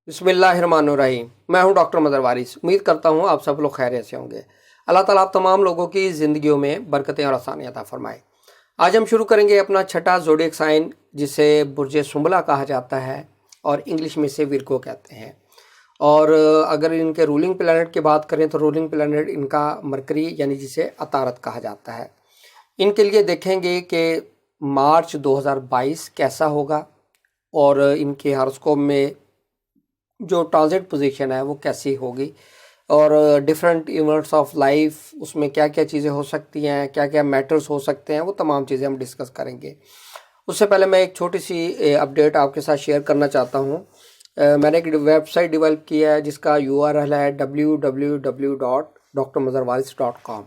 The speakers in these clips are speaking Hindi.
बिस्मिल्लाहिर्रहमानुर्रहीम। मैं हूं डॉक्टर मदर वारिस। उम्मीद करता हूं आप सब लोग खैरियत से होंगे। अल्लाह ताला आप तमाम लोगों की ज़िंदगियों में बरकतें और आसानियां अता फरमाए। आज हम शुरू करेंगे अपना छठा ज़ोडिएक साइन, जिसे बुर्ज सुंबला कहा जाता है और इंग्लिश में इसे विर्गो कहते हैं। और अगर इनके रूलिंग प्लैनेट की बात करें तो रूलिंग प्लैनेट इनका मरकरी यानी जिसे अतारत कहा जाता है। इनके लिए देखेंगे कि मार्च 2022 कैसा होगा और इनके हॉरोस्कोप में जो ट्रांजिट पोजीशन है वो कैसी होगी और डिफरेंट इवेंट्स ऑफ लाइफ उसमें क्या क्या चीज़ें हो सकती हैं, क्या क्या मैटर्स हो सकते हैं, वो तमाम चीज़ें हम डिस्कस करेंगे। उससे पहले मैं एक छोटी सी अपडेट आपके साथ शेयर करना चाहता हूँ। मैंने एक वेबसाइट डेवलप किया है जिसका URL है www.drmazharwaris.com।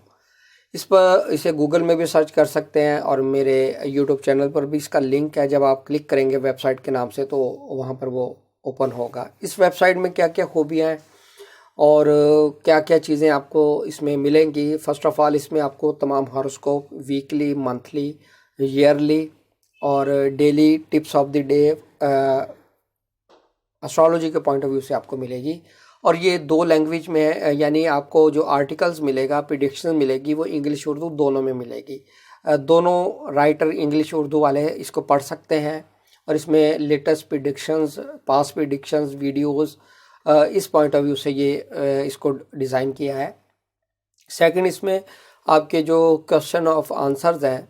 इस पर इसे गूगल में भी सर्च कर सकते हैं और मेरे यूट्यूब चैनल पर भी इसका लिंक है। जब आप क्लिक करेंगे वेबसाइट के नाम से तो वहाँ पर वो ओपन होगा। इस वेबसाइट में क्या क्या खूबियाँ हैं और क्या क्या चीज़ें आपको इसमें मिलेंगी। फ़र्स्ट ऑफ़ ऑल इसमें आपको तमाम हॉरोस्कोप वीकली, मंथली, ईयरली और daily tips of the day astrology के पॉइंट ऑफ व्यू से आपको मिलेगी। और ये 2 लैंग्वेज में है, यानी आपको जो आर्टिकल्स मिलेगा, प्रिडिक्शन मिलेगी, वो इंग्लिश उर्दू दोनों में मिलेगी। दोनों राइटर इंग्लिश उर्दू वाले इसको पढ़ सकते हैं और इसमें latest predictions, past predictions, videos, इस पॉइंट ऑफ व्यू से ये इसको डिज़ाइन किया है। सेकंड, इसमें आपके जो क्वेश्चन ऑफ आंसर्स हैं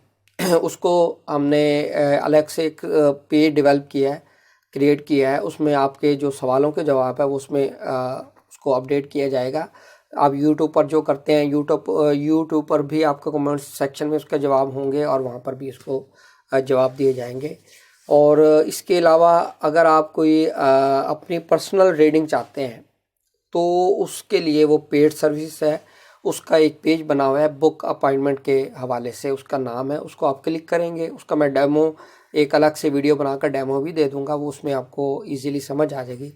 उसको हमने अलग से एक पेज डेवलप किया है, क्रिएट किया है। उसमें आपके जो सवालों के जवाब है वो उसमें उसको अपडेट किया जाएगा। आप यूट्यूब पर जो करते हैं, यूट्यूब पर भी आपका कमेंट सेक्शन में उसका जवाब होंगे और वहाँ पर भी इसको जवाब दिए जाएंगे। और इसके अलावा अगर आप कोई अपनी पर्सनल रीडिंग चाहते हैं तो उसके लिए वो पेड सर्विस है। उसका एक पेज बना हुआ है बुक अपॉइंटमेंट के हवाले से, उसका नाम है, उसको आप क्लिक करेंगे। उसका मैं डेमो एक अलग से वीडियो बनाकर डेमो भी दे दूंगा, वो उसमें आपको इजीली समझ आ जाएगी।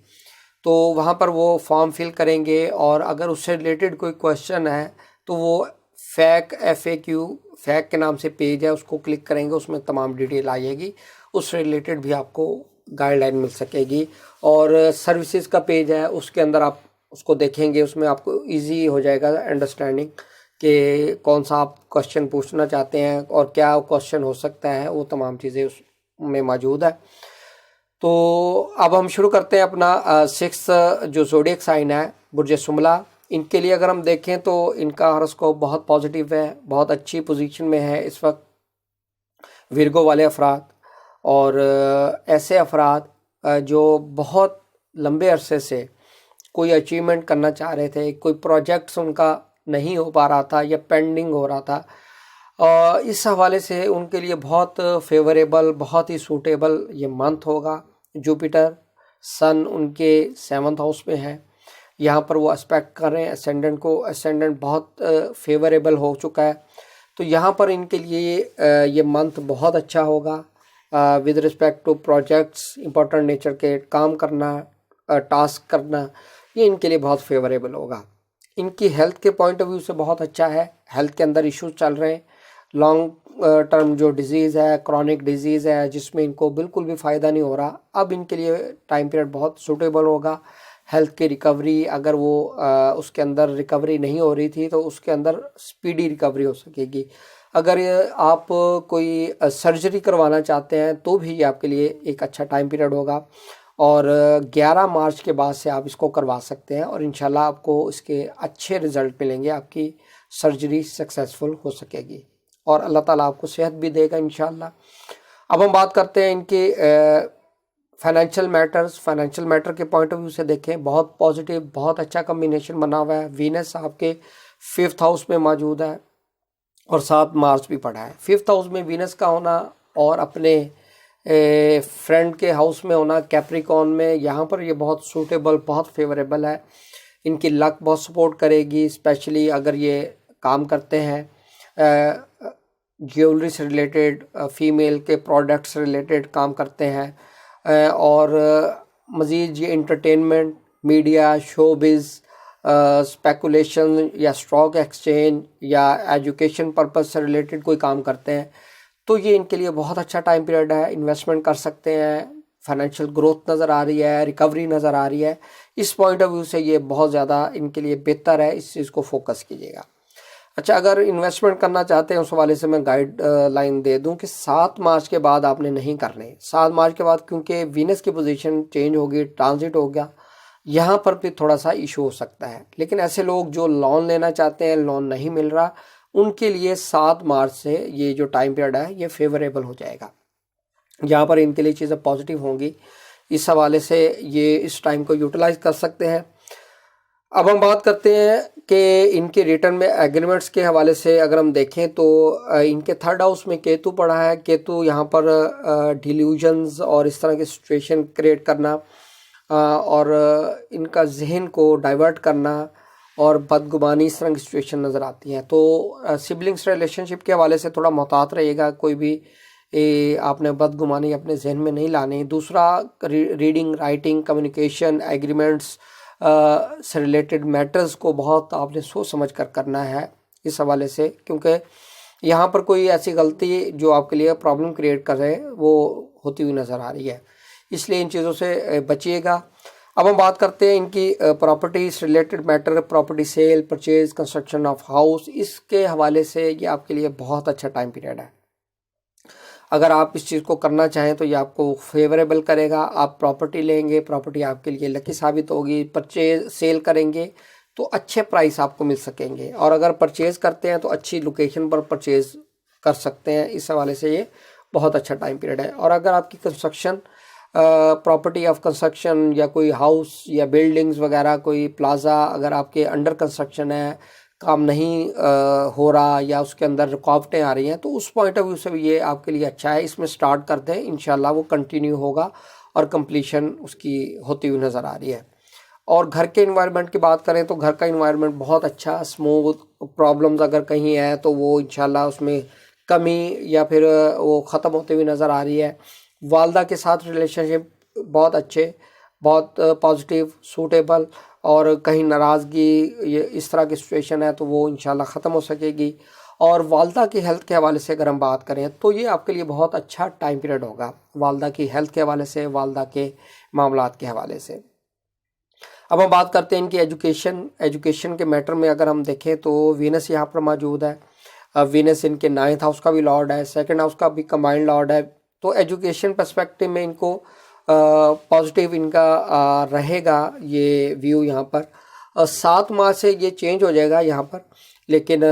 तो वहाँ पर वो फॉर्म फिल करेंगे और अगर उससे रिलेटेड कोई क्वेश्चन है तो वो FAQ फैक के नाम से पेज है, उसको क्लिक करेंगे, उसमें तमाम डिटेल आ जाएगी, उससे रिलेटेड भी आपको गाइडलाइन मिल सकेगी। और सर्विसेज का पेज है, उसके अंदर आप उसको देखेंगे, उसमें आपको इजी हो जाएगा अंडरस्टैंडिंग कि कौन सा आप क्वेश्चन पूछना चाहते हैं और क्या क्वेश्चन हो सकता है, वो तमाम चीज़ें उसमें मौजूद है। तो अब हम शुरू करते हैं अपना 6th जो ज़ोडिएक साइन है बुर्ज सुंबला। इनके लिए अगर हम देखें तो इनका हॉरोस्कोप बहुत पॉजिटिव है, बहुत अच्छी पोजीशन में है इस वक्त विर्गो वाले अफराद। और ऐसे अफराद जो बहुत लंबे अरसे से कोई अचीवमेंट करना चाह रहे थे, कोई प्रोजेक्ट्स उनका नहीं हो पा रहा था या पेंडिंग हो रहा था, और इस हवाले से उनके लिए बहुत फेवरेबल, बहुत ही सूटेबल ये मंथ होगा। जुपिटर सन उनके 7th हाउस में है, यहाँ पर वो एस्पेक्ट कर रहे हैं असेंडेंट को। असेंडेंट बहुत फेवरेबल हो चुका है, तो यहाँ पर इनके लिए ये मंथ बहुत अच्छा होगा with respect to projects, important nature के काम करना, टास्क करना, ये इनके लिए बहुत फेवरेबल होगा। इनकी हेल्थ के पॉइंट ऑफ व्यू से बहुत अच्छा है। हेल्थ के अंदर इश्यूज चल रहे हैं, लॉन्ग टर्म जो डिजीज़ है, क्रॉनिक डिजीज़ है, जिसमें इनको बिल्कुल भी फ़ायदा नहीं हो रहा, अब इनके लिए टाइम पीरियड बहुत सूटेबल होगा। हेल्थ की रिकवरी, अगर वो उसके अंदर रिकवरी नहीं हो रही थी तो उसके अंदर स्पीडी रिकवरी हो सकेगी। अगर आप कोई सर्जरी करवाना चाहते हैं तो भी ये आपके लिए एक अच्छा टाइम पीरियड होगा और 11 मार्च के बाद से आप इसको करवा सकते हैं और इंशाल्लाह आपको इसके अच्छे रिजल्ट मिलेंगे, आपकी सर्जरी सक्सेसफुल हो सकेगी और अल्लाह ताला आपको सेहत भी देगा इंशाल्लाह। अब हम बात करते हैं इनके फाइनेंशियल मैटर्स। फाइनेंशियल मैटर के पॉइंट ऑफ व्यू से देखें, बहुत पॉजिटिव, बहुत अच्छा कम्बिनेशन बना हुआ है। वीनस आपके 5th हाउस में मौजूद है और 7 मार्च भी पड़ा है। 5th हाउस में वीनस का होना और अपने फ्रेंड के हाउस में होना कैप्रिकॉन में, यहाँ पर ये बहुत सूटेबल, बहुत फेवरेबल है। इनकी लक बहुत सपोर्ट करेगी, स्पेशली अगर ये काम करते हैं ज्वेलरी से रिलेटेड, फीमेल के प्रोडक्ट्स रिलेटेड काम करते हैं और मज़ीद ये इंटरटेनमेंट, मीडिया, शोबिज़, स्पेकुलेशन या स्टॉक एक्सचेंज या एजुकेशन पर्पस से रिलेटेड कोई काम करते हैं तो ये इनके लिए बहुत अच्छा टाइम पीरियड है। इन्वेस्टमेंट कर सकते हैं, फाइनेंशियल ग्रोथ नज़र आ रही है, रिकवरी नज़र आ रही है। इस पॉइंट ऑफ व्यू से ये बहुत ज़्यादा इनके लिए बेहतर है, इस चीज़ को फोकस कीजिएगा। अच्छा, अगर इन्वेस्टमेंट करना चाहते हैं उस हवाले से मैं गाइड लाइन दे दूं कि 7 मार्च के बाद आपने नहीं करने। 7 मार्च के बाद क्योंकि वीनस की पोजीशन चेंज होगी, ट्रांजिट हो गया, यहाँ पर भी थोड़ा सा इशू हो सकता है। लेकिन ऐसे लोग जो लोन लेना चाहते हैं, लोन नहीं मिल रहा, उनके लिए 7 मार्च से ये जो टाइम पीरियड है ये फेवरेबल हो जाएगा, यहाँ पर इनके लिए चीज़ें पॉजिटिव होंगी। इस हवाले से ये इस टाइम को यूटिलाइज कर सकते हैं। अब हम बात करते हैं कि इनके रिटर्न में एग्रीमेंट्स के हवाले से अगर हम देखें तो इनके थर्ड हाउस में केतु पड़ा है। केतु यहाँ पर डिल्यूजन्स और इस तरह की सिचुएशन क्रिएट करना और इनका जहन को डाइवर्ट करना और बदगुमानी, इस तरह की सिचुएशन नज़र आती है। तो सिबलिंग्स रिलेशनशिप के हवाले से थोड़ा मोहतात रहिएगा, कोई भी आपने बदगुमानी अपने जहन में नहीं लानी। दूसरा, रीडिंग, राइटिंग, कम्युनिकेशन, एग्रीमेंट्स से रिलेटेड मैटर्स को बहुत आपने सोच समझ कर करना है इस हवाले से, क्योंकि यहाँ पर कोई ऐसी गलती जो आपके लिए प्रॉब्लम क्रिएट कर रहे वो होती हुई नज़र आ रही है, इसलिए इन चीज़ों से बचिएगा। अब हम बात करते हैं इनकी प्रॉपर्टी से related matter, property sale, purchase, construction of house, इसके हवाले से ये आपके लिए बहुत अच्छा टाइम पीरियड है। अगर आप इस चीज़ को करना चाहें तो ये आपको फेवरेबल करेगा। आप प्रॉपर्टी लेंगे, प्रॉपर्टी आपके लिए लकी साबित होगी। परचेज सेल करेंगे तो अच्छे प्राइस आपको मिल सकेंगे, और अगर परचेज़ करते हैं तो अच्छी लोकेशन पर परचेज़ कर सकते हैं। इस हवाले से ये बहुत अच्छा टाइम पीरियड है। और अगर आपकी कंस्ट्रक्शन, प्रॉपर्टी ऑफ कंस्ट्रक्शन या कोई हाउस या बिल्डिंग्स वगैरह, कोई प्लाजा अगर आपके अंडर कंस्ट्रक्शन है, काम नहीं हो रहा या उसके अंदर रुकावटें आ रही हैं, तो उस पॉइंट ऑफ व्यू से भी ये आपके लिए अच्छा है। इसमें स्टार्ट करते हैं, इंशाल्लाह वो कंटिन्यू होगा और कंप्लीशन उसकी होती हुई नज़र आ रही है। और घर के इन्वायरमेंट की बात करें तो घर का इन्वायरमेंट बहुत अच्छा, स्मूथ। प्रॉब्लम्स अगर कहीं है तो वो इंशाल्लाह उसमें कमी या फिर वो ख़त्म होती हुई नज़र आ रही है। वालदा के साथ रिलेशनशिप बहुत अच्छे, बहुत पॉजिटिव, सूटेबल, और कहीं नाराज़गी ये इस तरह की सिचुएशन है तो वो इंशाल्लाह ख़त्म हो सकेगी। और वालदा की हेल्थ के हवाले से अगर हम बात करें तो ये आपके लिए बहुत अच्छा टाइम पीरियड होगा, वालदा की हेल्थ के हवाले से, वालदा के मामलात के हवाले से। अब हम बात करते हैं इनकी एजुकेशन के मैटर में अगर हम देखें तो वीनस यहाँ पर मौजूद है। वीनस इनके 9th हाउस का भी लॉर्ड है, 2nd हाउस का भी कंबाइंड लॉर्ड है। तो एजुकेशन पर्सपेक्टिव में इनको पॉजिटिव इनका रहेगा ये व्यू यहाँ पर। 7 मार्च से ये चेंज हो जाएगा यहाँ पर, लेकिन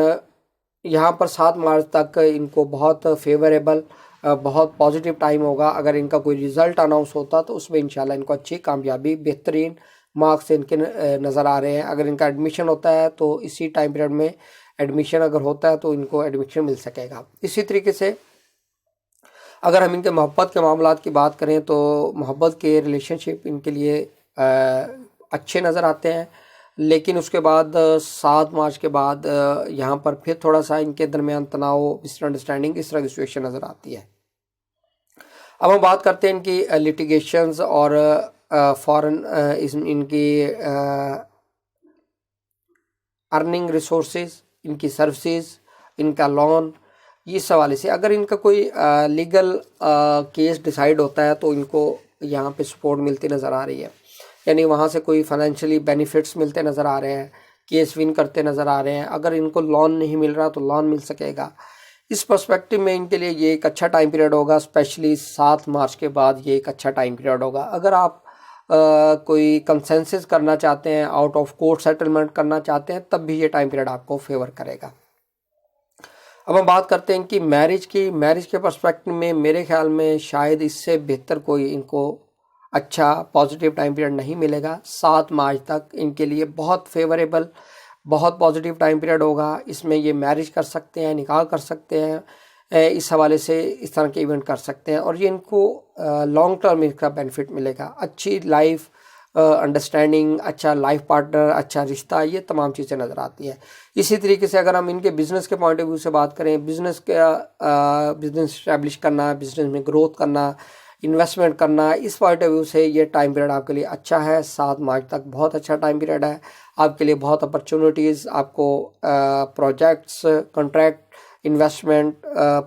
यहाँ पर 7 मार्च तक इनको बहुत फेवरेबल, बहुत पॉजिटिव टाइम होगा। अगर इनका कोई रिज़ल्ट अनाउंस होता तो उसमें इंशाल्लाह इनको अच्छी कामयाबी, बेहतरीन मार्क्स इनके नज़र आ रहे हैं। अगर इनका एडमिशन होता है तो इसी टाइम पीरियड में एडमिशन अगर होता है तो इनको एडमिशन मिल सकेगा। इसी तरीके से अगर हम इनके मोहब्बत के मामलात की बात करें तो मोहब्बत के रिलेशनशिप इनके लिए अच्छे नज़र आते हैं, लेकिन उसके बाद 7 मार्च के बाद यहाँ पर फिर थोड़ा सा इनके दरमियान तनाव, मिसअंडरस्टैंडिंग, इस तरह की सिचुएशन नज़र आती है। अब हम बात करते हैं इनकी लिटिगेशंस और फॉरेन इनकी अर्निंग रिसोर्सेज, इनकी सर्विसेज, इनका लोन, इस हवाले से अगर इनका कोई लीगल केस डिसाइड होता है तो इनको यहाँ पे सपोर्ट मिलती नज़र आ रही है, यानी वहाँ से कोई फाइनेंशियली बेनिफिट्स मिलते नज़र आ रहे हैं, केस विन करते नज़र आ रहे हैं। अगर इनको लोन नहीं मिल रहा तो लोन मिल सकेगा। इस पर्सपेक्टिव में इनके लिए ये एक अच्छा टाइम पीरियड होगा, स्पेशली 7 मार्च के बाद ये एक अच्छा टाइम पीरियड होगा। अगर आप कोई कंसेंसस करना चाहते हैं, आउट ऑफ कोर्ट सेटलमेंट करना चाहते हैं, तब भी ये टाइम पीरियड आपको फेवर करेगा। अब हम बात करते हैं कि मैरिज के पर्सपेक्टिव में मेरे ख्याल में शायद इससे बेहतर कोई इनको अच्छा पॉजिटिव टाइम पीरियड नहीं मिलेगा। 7 मार्च तक इनके लिए बहुत फेवरेबल, बहुत पॉजिटिव टाइम पीरियड होगा। इसमें ये मैरिज कर सकते हैं, निकाह कर सकते हैं, इस हवाले से इस तरह के इवेंट कर सकते हैं, और ये इनको लॉन्ग टर्म इसका बेनिफिट मिलेगा। अच्छी लाइफ अंडरस्टैंडिंग, अच्छा लाइफ पार्टनर, अच्छा रिश्ता, ये तमाम चीज़ें नज़र आती हैं। इसी तरीके से अगर हम इनके बिज़नेस के पॉइंट ऑफ व्यू से बात करें, बिज़नेस इस्टेब्लिश करना, बिज़नेस में ग्रोथ करना, इन्वेस्टमेंट करना, इस पॉइंट ऑफ व्यू से ये टाइम पीरियड आपके लिए अच्छा है। 7 मार्च तक बहुत अच्छा टाइम पीरियड है आपके लिए। बहुत अपॉर्चुनिटीज़ आपको, projects, contract, investment,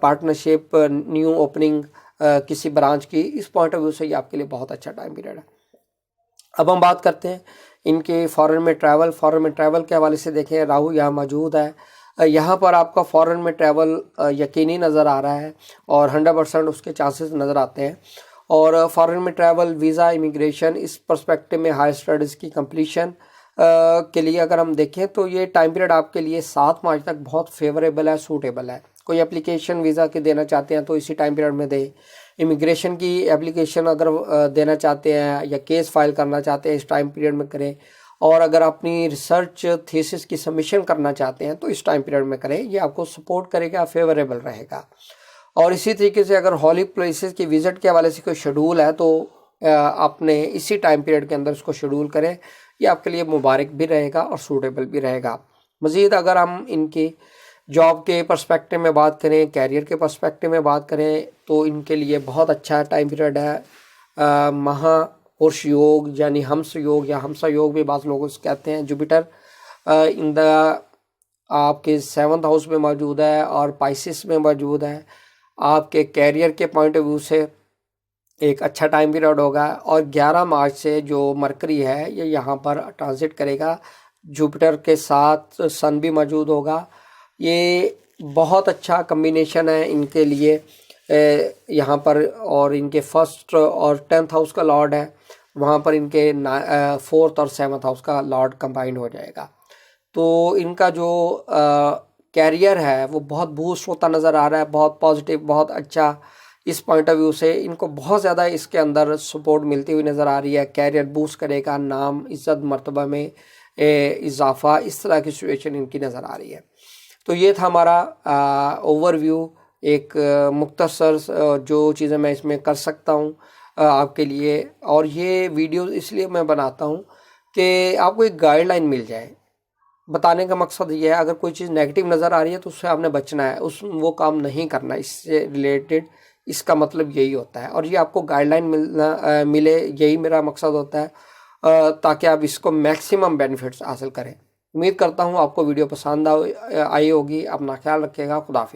partnership, new opening किसी ब्रांच की, इस पॉइंट ऑफ व्यू से ये आपके लिए बहुत अच्छा टाइम पीरियड है। अब हम बात करते हैं इनके फॉरेन में ट्रैवल के हवाले से। देखें राहु यहाँ मौजूद है, यहाँ पर आपका फॉरेन में ट्रैवल यकीनी नज़र आ रहा है और 100% उसके चांसेस नज़र आते हैं। और फॉरेन में ट्रैवल, वीज़ा, इमिग्रेशन, इस पर्सपेक्टिव में हायर स्टडीज़ की कंप्लीशन के लिए अगर हम देखें तो ये टाइम पीरियड आपके लिए 7 मार्च तक बहुत फेवरेबल है, सूटेबल है। कोई एप्लीकेशन वीज़ा के देना चाहते हैं तो इसी टाइम पीरियड में दें। इमिग्रेशन की एप्लीकेशन अगर देना चाहते हैं या केस फाइल करना चाहते हैं, इस टाइम पीरियड में करें। और अगर अपनी रिसर्च थीसिस की सबमिशन करना चाहते हैं तो इस टाइम पीरियड में करें, ये आपको सपोर्ट करेगा, फेवरेबल रहेगा। और इसी तरीके से अगर हॉली प्लेसेस की विज़िट के हवाले से कोई शेड्यूल है तो आपने इसी टाइम पीरियड के अंदर उसको शेड्यूल करें, ये आपके लिए मुबारक भी रहेगा और सूटेबल भी रहेगा। मज़ीद अगर हम इनकी जॉब के पर्सपेक्टिव में बात करें, कैरियर के पर्सपेक्टिव में बात करें तो इनके लिए बहुत अच्छा टाइम पीरियड है। महापुरुष योग यानी हंस योग या हमसा योग भी बाज़ लोग कहते हैं, जुपिटर इन द आपके 7th हाउस में मौजूद है और पाइसिस में मौजूद है। आपके कैरियर के पॉइंट ऑफ व्यू से एक अच्छा टाइम पीरियड होगा। और 11 मार्च से जो मरकरी है ये यहाँ पर ट्रांजिट करेगा, जुपिटर के साथ सन भी मौजूद होगा। ये बहुत अच्छा कम्बिनेशन है इनके लिए यहाँ पर। और इनके 1st और 10th हाउस का लॉर्ड है, वहाँ पर इनके 4th और 7th हाउस का लॉर्ड कंबाइंड हो जाएगा। तो इनका जो कैरियर है वो बहुत बूस्ट होता नज़र आ रहा है, बहुत पॉजिटिव, बहुत अच्छा। इस पॉइंट ऑफ व्यू से इनको बहुत ज़्यादा इसके अंदर सपोर्ट मिलती हुई नज़र आ रही है। कैरियर बूस्ट करेगा, नाम, इज़्ज़त, मर्तबा में इजाफा, इस तरह की सिचुएशन इनकी नज़र आ रही है। तो ये था हमारा ओवरव्यू, एक मुख्तसर जो चीज़ें मैं इसमें कर सकता हूँ आपके लिए। और ये वीडियो इसलिए मैं बनाता हूँ कि आपको एक गाइडलाइन मिल जाए। बताने का मकसद ये है, अगर कोई चीज़ नेगेटिव नज़र आ रही है तो उससे आपने बचना है, वो काम नहीं करना, इससे रिलेटेड इसका मतलब यही होता है। और ये आपको गाइडलाइन मिले, यही मेरा मकसद होता है, ताकि आप इसको मैक्सिमम बेनिफिट्स हासिल करें। उम्मीद करता हूँ आपको वीडियो पसंद आई होगी। अपना ख्याल रखिएगा। खुदा हाफिज़।